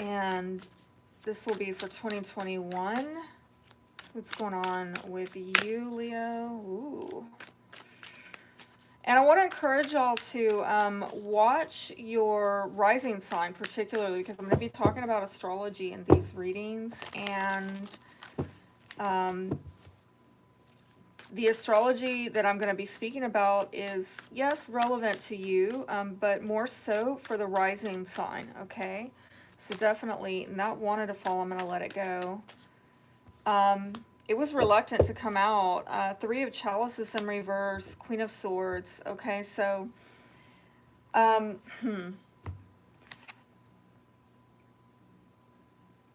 And this will be for 2021. What's going on with you, Leo? Ooh. And I want to encourage y'all to watch your rising sign, particularly because I'm going to be talking about astrology in these readings. And the astrology that I'm going to be speaking about is, yes, relevant to you, but more so for the rising sign, okay? So definitely not wanted to fall. I'm going to let it go. It was reluctant to come out. Three of Chalices in reverse, Queen of Swords. Okay, so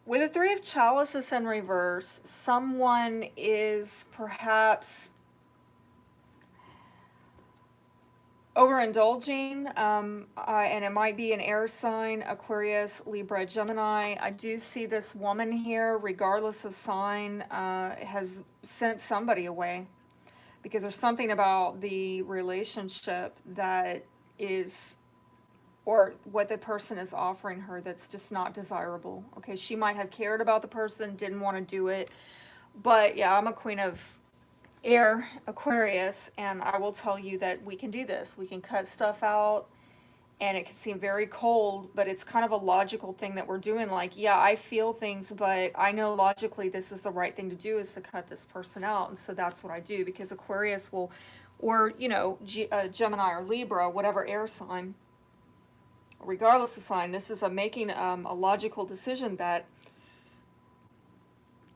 with the Three of Chalices in reverse, someone is perhaps overindulging, and it might be an air sign, Aquarius, Libra, Gemini. I do see this woman here, regardless of sign, has sent somebody away, because there's something about the relationship that is, or what the person is offering her, that's just not desirable. Okay, she might have cared about the person, didn't want to do it, but yeah, I'm a Queen of Air, Aquarius, and I will tell you that we can do this. We can cut stuff out, and it can seem very cold, but it's kind of a logical thing that we're doing. Like, yeah, I feel things, but I know logically this is the right thing to do, is to cut this person out. And so that's what I do, because Aquarius will, or, you know, Gemini or Libra, whatever air sign, regardless of sign, this is making a logical decision that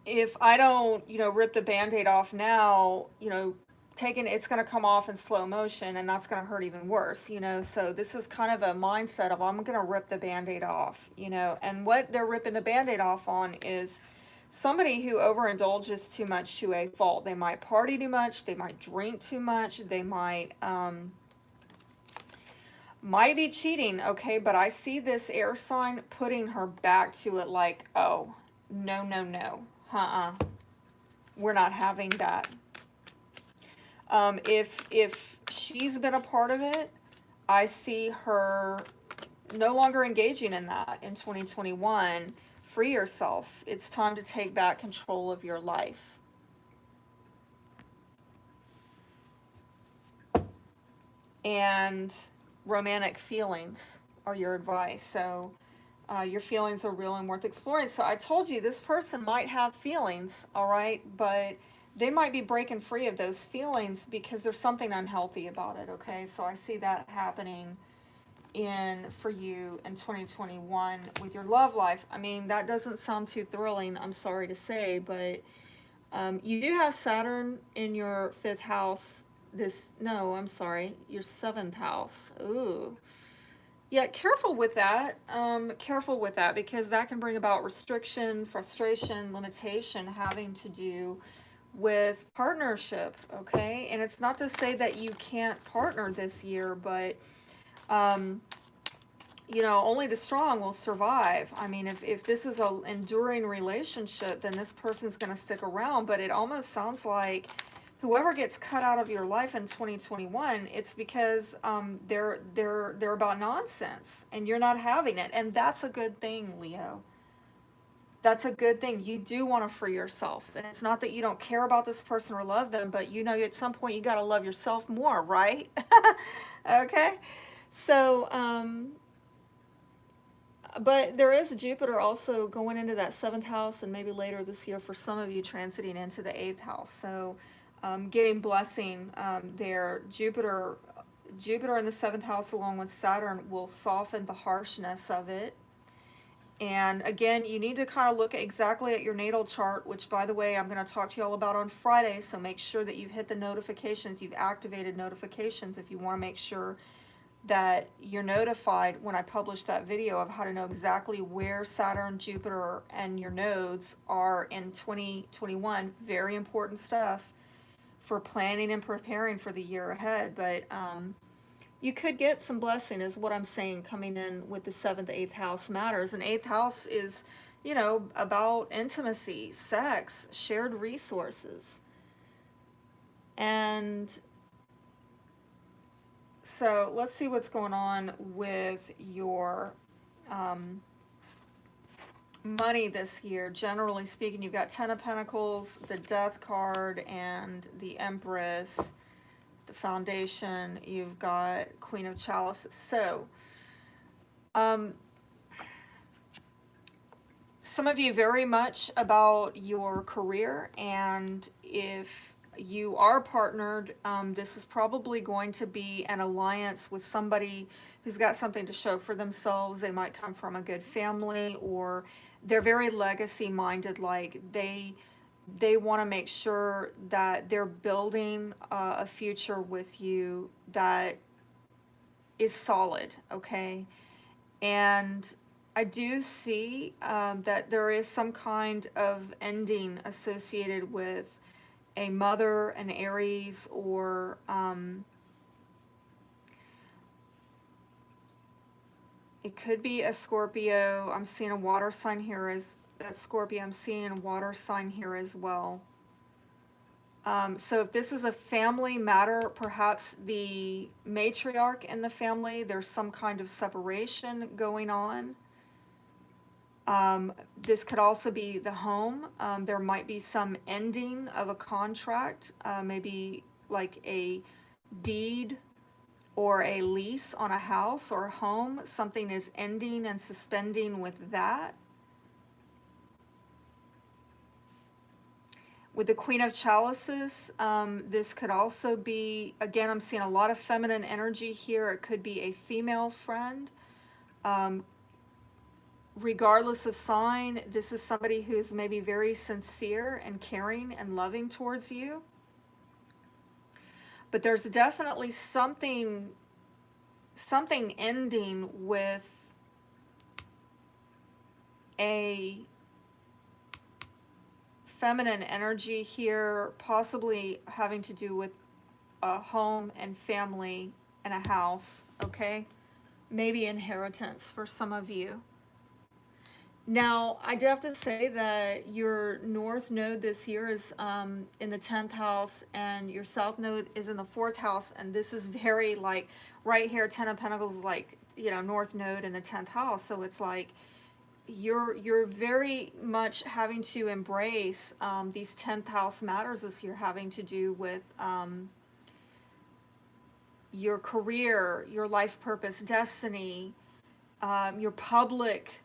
if I don't, you know, rip the Band-Aid off now, you know, it's going to come off in slow motion, and that's going to hurt even worse, you know. So this is kind of a mindset of, I'm going to rip the Band-Aid off, you know. And what they're ripping the Band-Aid off on is somebody who overindulges too much to a fault. They might party too much, they might drink too much, they might be cheating, okay. But I see this air sign putting her back to it, like, oh, no, no, no, we're not having that. If she's been a part of it, I see her no longer engaging in that in 2021. Free yourself. It's time to take back control of your life. And romantic feelings are your advice. So your feelings are real and worth exploring. So I told you, this person might have feelings, all right, but they might be breaking free of those feelings because there's something unhealthy about it, okay? So I see that happening for you in 2021 with your love life. I mean, that doesn't sound too thrilling, I'm sorry to say, but you do have Saturn in your 5th house. I'm sorry, your 7th house. Ooh. Yeah, careful with that. Careful with that, because that can bring about restriction, frustration, limitation, having to do with partnership, okay? And it's not to say that you can't partner this year, but you know, only the strong will survive. I mean, if this is an enduring relationship, then this person's going to stick around. But it almost sounds like whoever gets cut out of your life in 2021, it's because they're about nonsense, and you're not having it. And that's a good thing, Leo. That's a good thing. You do want to free yourself. And it's not that you don't care about this person or love them, but you know, at some point you got to love yourself more, right? Okay. So, but there is Jupiter also going into that 7th house, and maybe later this year for some of you transiting into the 8th house. So getting blessing there. Jupiter in the 7th house along with Saturn will soften the harshness of it. And again, you need to kind of look exactly at your natal chart, which, by the way, I'm going to talk to you all about on Friday. So make sure that you've hit the notifications, you've activated notifications if you want to make sure that you're notified when I publish that video of how to know exactly where Saturn, Jupiter, and your nodes are in 2021. Very important stuff for planning and preparing for the year ahead. But you could get some blessing, is what I'm saying, coming in with the 7th, 8th house matters. And 8th house is, you know, about intimacy, sex, shared resources. And so let's see what's going on with your money this year, generally speaking. You've got Ten of Pentacles, the Death card, and the Empress, the Foundation. You've got Queen of Chalices. So, some of you very much about your career, and if you are partnered, this is probably going to be an alliance with somebody who's got something to show for themselves. They might come from a good family, or they're very legacy minded, like they want to make sure that they're building a future with you that is solid, okay? And I do see that there is some kind of ending associated with a mother, an Aries, or it could be a Scorpio. I'm seeing a water sign here as a Scorpio. I'm seeing a water sign here as well. So if this is a family matter, perhaps the matriarch in the family, there's some kind of separation going on. This could also be the home. There might be some ending of a contract, maybe like a deed or a lease on a house or a home. Something is ending and suspending with that. With the Queen of Chalices, this could also be, again, I'm seeing a lot of feminine energy here. It could be a female friend. Regardless of sign, this is somebody who's maybe very sincere and caring and loving towards you. But there's definitely something ending with a feminine energy here, possibly having to do with a home and family and a house, okay? Maybe inheritance for some of you. Now, I do have to say that your North Node this year is in the 10th house, and your South Node is in the 4th house, and this is very, like, right here, 10 of Pentacles, like, you know, North Node in the 10th house, so it's like you're very much having to embrace these 10th house matters this year, having to do with your career, your life purpose, destiny, your public,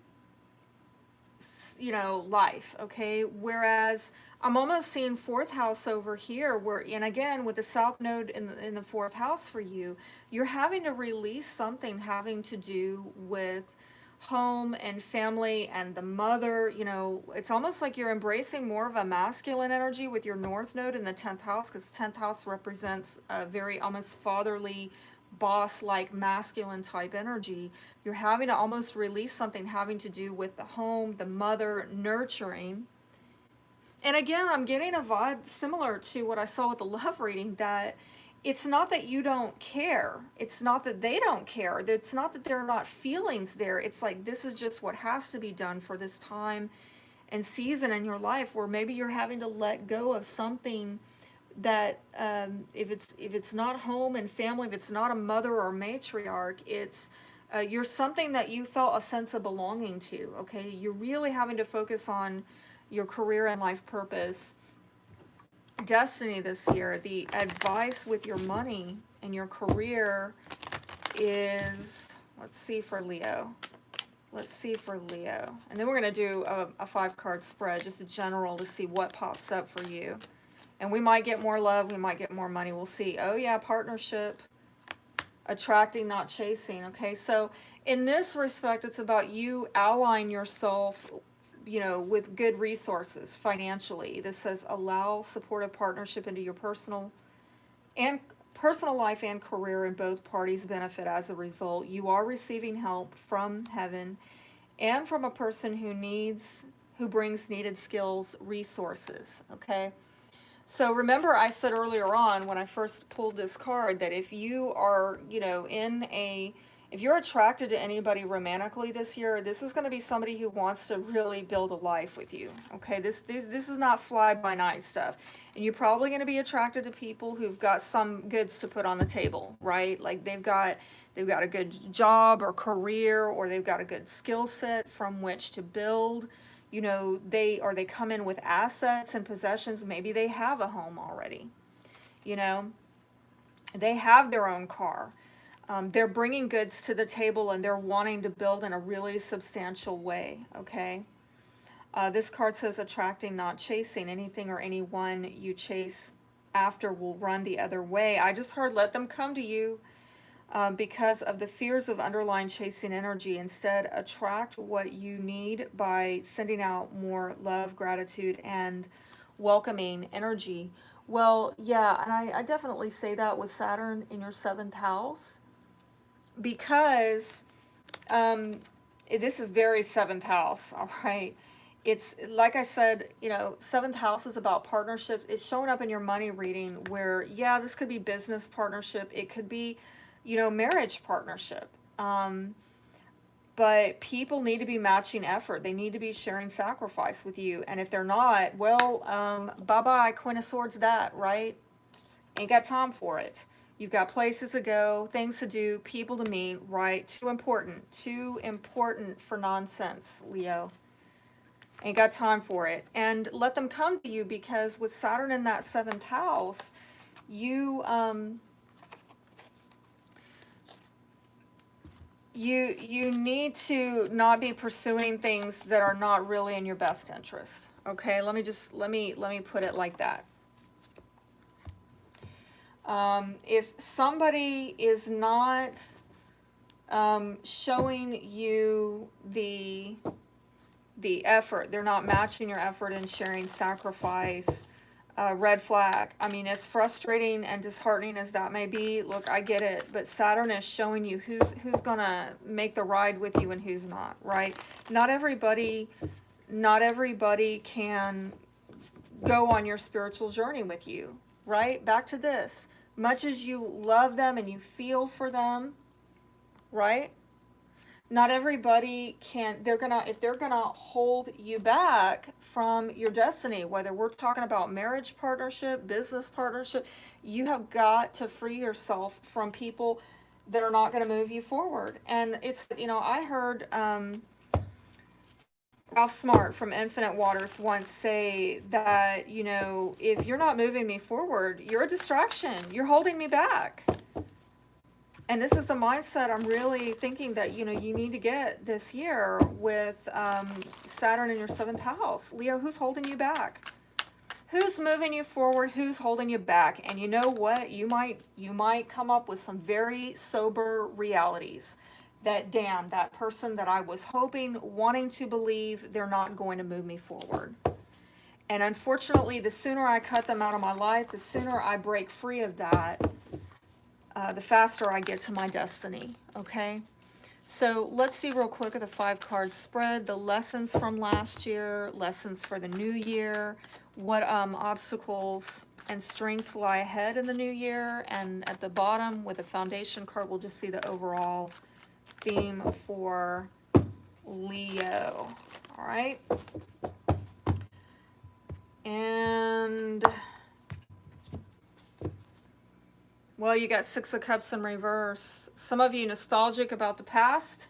you know, life, okay? Whereas I'm almost seeing 4th house over here, where, and again, with the South Node in the 4th house for you, you're having to release something having to do with home and family and the mother. You know, it's almost like you're embracing more of a masculine energy with your North Node in the 10th house, because 10th house represents a very almost fatherly, boss-like, masculine type energy. You're having to almost release something having to do with the home, the mother, nurturing. And again, I'm getting a vibe similar to what I saw with the love reading, that it's not that you don't care. It's not that they don't care. It's not that there are not feelings there. It's like, this is just what has to be done for this time and season in your life, where maybe you're having to let go of something that if it's not home and family, if it's not a mother or matriarch, it's you're something that you felt a sense of belonging to, okay? You're really having to focus on your career and life purpose. Destiny this year, the advice with your money and your career is, let's see for Leo. Let's see for Leo. And then we're going to do a 5-card spread, just a general, to see what pops up for you. And we might get more love, we might get more money, we'll see. Oh yeah, partnership, attracting, not chasing, okay? So in this respect, it's about you allying yourself, you know, with good resources financially. This says allow supportive partnership into your personal life and career, and both parties benefit as a result. You are receiving help from heaven and from a person who brings needed skills, resources, okay? So remember, I said earlier on when I first pulled this card that if you are, you know, in a If you're attracted to anybody romantically this year, this is going to be somebody who wants to really build a life with you. Okay, this is not fly by night stuff. And you're probably going to be attracted to people who've got some goods to put on the table, right? Like they've got a good job or career, or they've got a good skill set from which to build. You know, they come in with assets and possessions. Maybe they have a home already. You know, they have their own car. They're bringing goods to the table and they're wanting to build in a really substantial way, okay? This card says attracting, not chasing. Anything or anyone you chase after will run the other way. I just heard let them come to you because of the fears of underlying chasing energy. Instead, attract what you need by sending out more love, gratitude, and welcoming energy. Well, yeah, and I definitely say that with Saturn in your seventh house because this is very seventh house, all right? It's like I said, you know, seventh house is about partnerships. It's showing up in your money reading where, yeah, this could be business partnership. It could be, you know, marriage partnership. But people need to be matching effort. They need to be sharing sacrifice with you. And if they're not, well, bye-bye, Queen of Swords that, right? Ain't got time for it. You've got places to go, things to do, people to meet, right? Too important for nonsense, Leo. Ain't got time for it. And let them come to you because with Saturn in that seventh house, you you need to not be pursuing things that are not really in your best interest. Okay, let me put it like that. If somebody is not showing you the effort, they're not matching your effort and sharing sacrifice, red flag. I mean, as frustrating and disheartening as that may be, look, I get it, but Saturn is showing you who's gonna make the ride with you and who's not, right? Not everybody can go on your spiritual journey with you, right? Back to this. Much as you love them and you feel for them, right? Not everybody can, if they're gonna hold you back from your destiny, whether we're talking about marriage partnership, business partnership, you have got to free yourself from people that are not going to move you forward. And it's, you know, I heard Ralph Smart from Infinite Waters once say that, you know, if you're not moving me forward, you're a distraction, you're holding me back. And this is the mindset I'm really thinking that, you know, you need to get this year with Saturn in your seventh house. Leo, who's holding you back? Who's moving you forward? Who's holding you back? And you know what? You might come up with some very sober realities that, damn, that person that I was hoping, wanting to believe, they're not going to move me forward. And unfortunately, the sooner I cut them out of my life, the sooner I break free of that, the faster I get to my destiny, okay? So let's see real quick at the 5-card spread, the lessons from last year, lessons for the new year, what obstacles and strengths lie ahead in the new year, and at the bottom with the foundation card, we'll just see the overall theme for Leo, all right? And well, you got 6 of Cups in reverse. Some of you nostalgic about the past.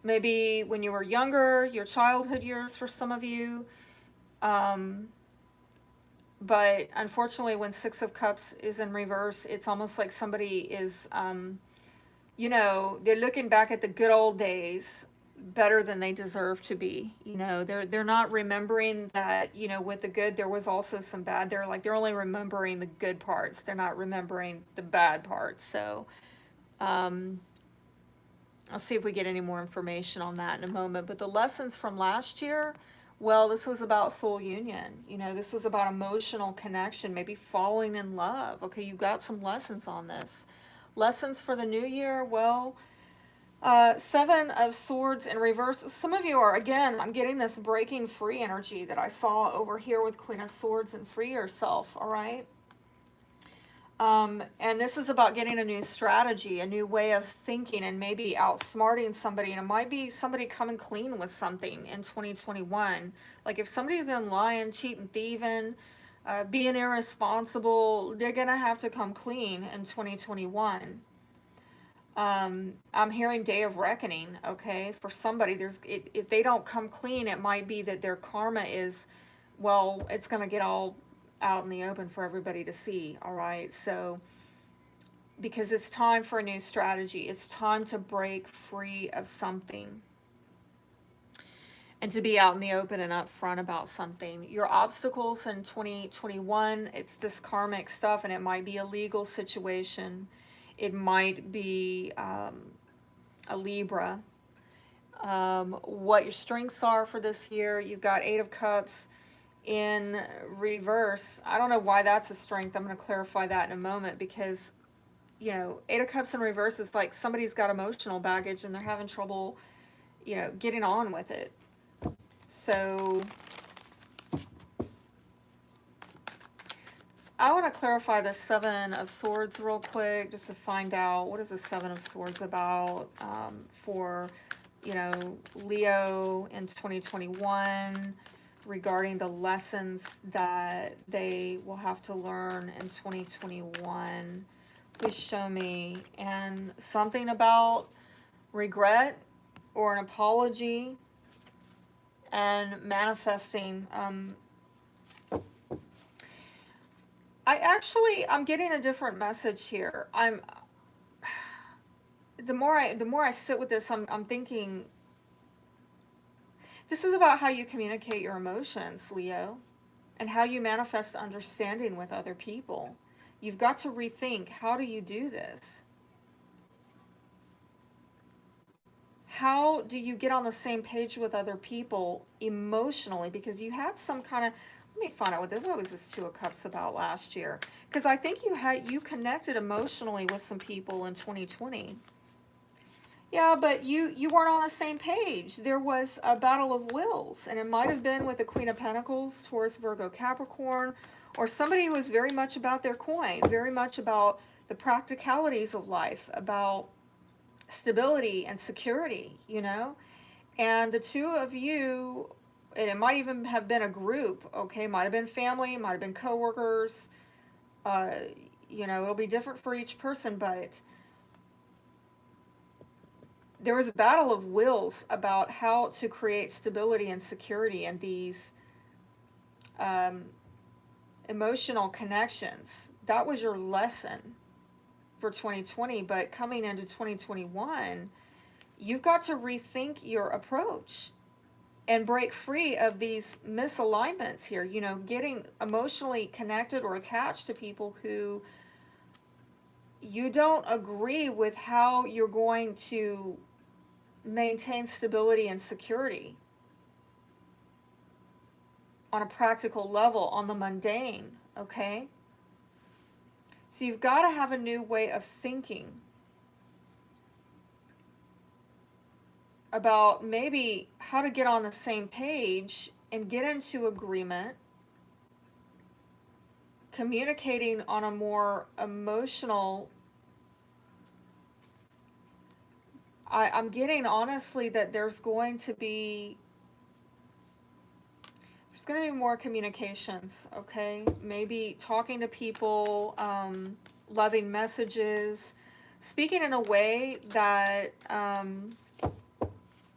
Maybe when you were younger, your childhood years for some of you. But unfortunately, when 6 of Cups is in reverse, it's almost like somebody is, you know, they're looking back at the good old days better than they deserve to be. You know, they're not remembering that, you know, with the good there was also some bad. They're only remembering the good parts. They're not remembering the bad parts. So I'll see if we get any more information on that in a moment. But the lessons from last year, well, this was about soul union. You know, this was about emotional connection, maybe falling in love. Okay, you got some lessons on this. Lessons for the new year, well, 7 of Swords in reverse. Some of you are, again, I'm getting this breaking free energy that I saw over here with Queen of Swords and free yourself, all right? And this is about getting a new strategy, a new way of thinking, and maybe outsmarting somebody. And it might be somebody coming clean with something in 2021. Like if somebody's been lying, cheating, thieving, being irresponsible, they're going to have to come clean in 2021. I'm hearing day of reckoning, okay, for somebody. If they don't come clean, it might be that their karma is, well, it's going to get all out in the open for everybody to see, all right? So, because it's time for a new strategy, it's time to break free of something and to be out in the open and upfront about something. Your obstacles in 2021, it's this karmic stuff, and it might be a legal situation. It might be a Libra. What your strengths are for this year, you've got Eight of Cups in reverse. I don't know why that's a strength. I'm going to clarify that in a moment, because, you know, Eight of Cups in reverse is like somebody's got emotional baggage and they're having trouble, you know, getting on with it. So I want to clarify the Seven of Swords real quick, just to find out what is the Seven of Swords about for, you know, Leo in 2021, regarding the lessons that they will have to learn in 2021. Please show me. And something about regret or an apology and manifesting. I'm getting a different message here. The more I sit with this, I'm thinking this is about how you communicate your emotions, Leo, and how you manifest understanding with other people. You've got to rethink, how do you do this? How do you get on the same page with other people emotionally? Because you had some kind of, let me find out what was this Two of Cups about last year? Because I think you connected emotionally with some people in 2020. Yeah, but you weren't on the same page. There was a battle of wills, and it might have been with the Queen of Pentacles towards Virgo Capricorn, or somebody who was very much about their coin, very much about the practicalities of life, about stability and security, you know? And the two of you, and it might even have been a group, okay? Might have been family, might have been coworkers. You know, it'll be different for each person, but there was a battle of wills about how to create stability and security in these emotional connections. That was your lesson for 2020, but coming into 2021, you've got to rethink your approach and break free of these misalignments here. You know, getting emotionally connected or attached to people who you don't agree with how you're going to maintain stability and security on a practical level, on the mundane, okay? So you've got to have a new way of thinking about maybe how to get on the same page and get into agreement, communicating on a more emotional. I'm getting honestly that there's going to be more communications, okay? Maybe talking to people, loving messages, speaking in a way that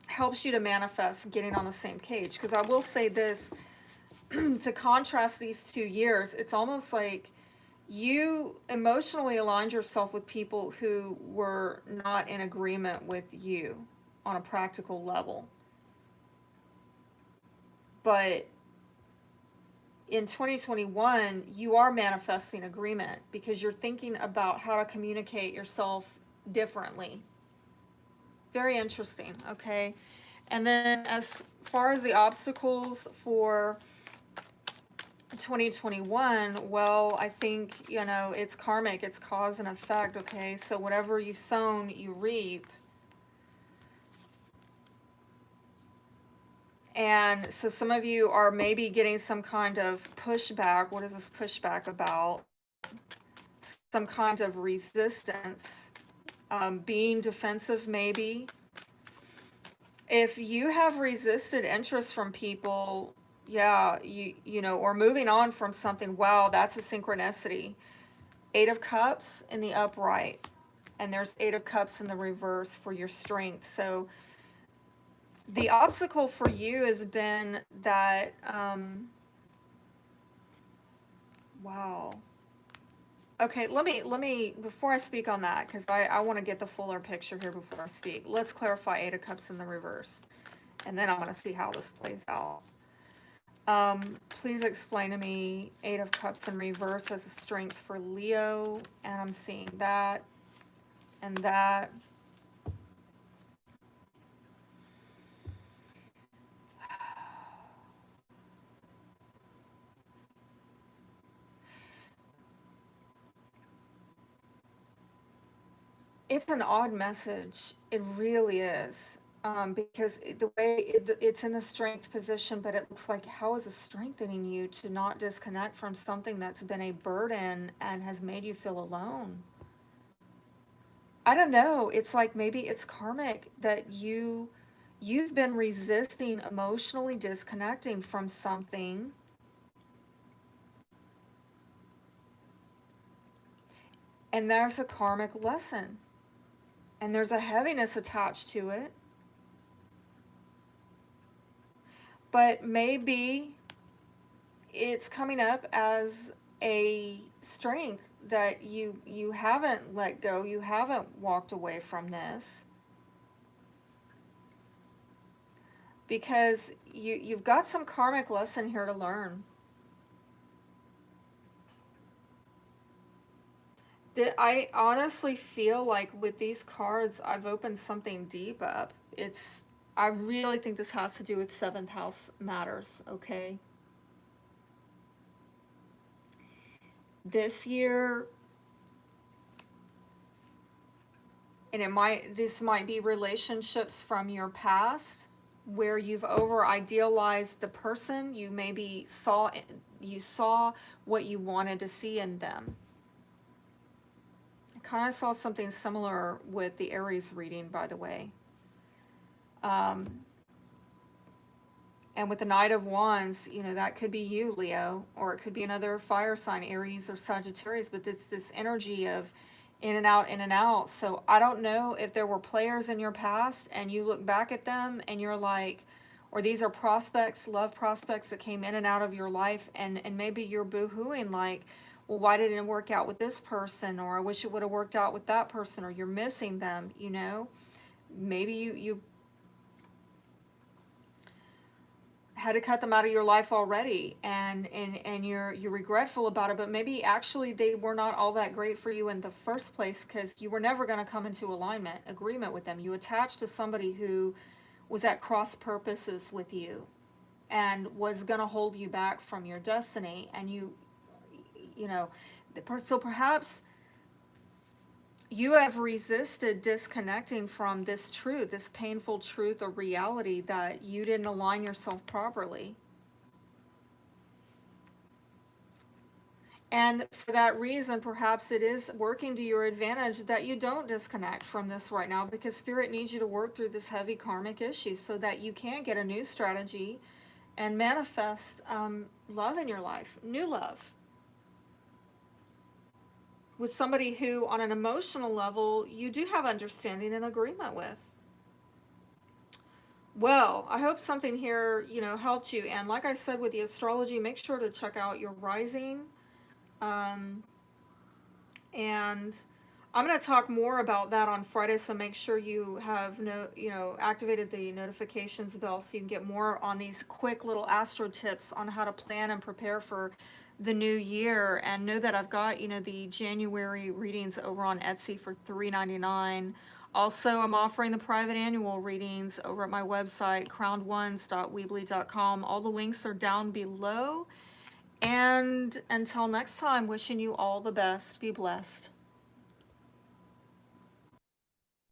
helps you to manifest getting on the same page. Because I will say this, to contrast these 2 years, it's almost like you emotionally aligned yourself with people who were not in agreement with you on a practical level. But in 2021, you are manifesting agreement because you're thinking about how to communicate yourself differently. Very interesting, okay? And then as far as the obstacles for 2021, well, I think, you know, it's karmic, it's cause and effect, okay? So whatever you've sown, you reap. And so some of you are maybe getting some kind of pushback. What is this pushback about? some kind of resistance, being defensive maybe. If you have resisted interest from people, yeah, you know, or moving on from something, wow, that's a synchronicity. 8 of Cups in the upright, and there's 8 of Cups in the reverse for your strength. So the obstacle for you has been that, wow. Okay, let me, before I speak on that, because I want to get the fuller picture here before I speak. Let's clarify 8 of Cups in the reverse, and then I want to see how this plays out. Please explain to me 8 of Cups in reverse as a strength for Leo, and I'm seeing that and that. It's an odd message. It really is. Because the way it's in the strength position, but it looks like, how is it strengthening you to not disconnect from something that's been a burden and has made you feel alone? I don't know. It's like maybe it's karmic that you've been resisting emotionally disconnecting from something, and there's a karmic lesson, and there's a heaviness attached to it. But maybe it's coming up as a strength that you haven't let go, you haven't walked away from this, because you've got some karmic lesson here to learn. I honestly feel like with these cards I've opened something deep up. I really think this has to do with 7th house matters, okay? This year, and this might be relationships from your past where you've over idealized the person. You maybe saw what you wanted to see in them. I kind of saw something similar with the Aries reading, by the way. And with the Knight of Wands, you know, that could be you, Leo, or it could be another fire sign, Aries or Sagittarius, but it's this energy of in and out, in and out. So I don't know if there were players in your past and you look back at them and you're like, or these are prospects, love prospects that came in and out of your life, and maybe you're boo-hooing like, well, why didn't it work out with this person? Or I wish it would have worked out with that person, or you're missing them, you know? Maybe you had to cut them out of your life already, and you're regretful about it, but maybe actually they were not all that great for you in the first place, because you were never going to come into agreement with them. You attached to somebody who was at cross purposes with you and was going to hold you back from your destiny, and you know, so perhaps you have resisted disconnecting from this truth, this painful truth or reality that you didn't align yourself properly. And for that reason, perhaps it is working to your advantage that you don't disconnect from this right now, because Spirit needs you to work through this heavy karmic issue so that you can get a new strategy and manifest love in your life, new love, with somebody who, on an emotional level, you do have understanding and agreement with. Well, I hope something here, you know, helped you. And like I said with the astrology, make sure to check out your rising. And I'm going to talk more about that on Friday, so make sure you have activated the notifications bell so you can get more on these quick little astro tips on how to plan and prepare for the new year. And know that I've got, the January readings over on Etsy for $3.99. Also, I'm offering the private annual readings over at my website, crownedones.weebly.com. All the links are down below. And until next time, wishing you all the best. Be blessed.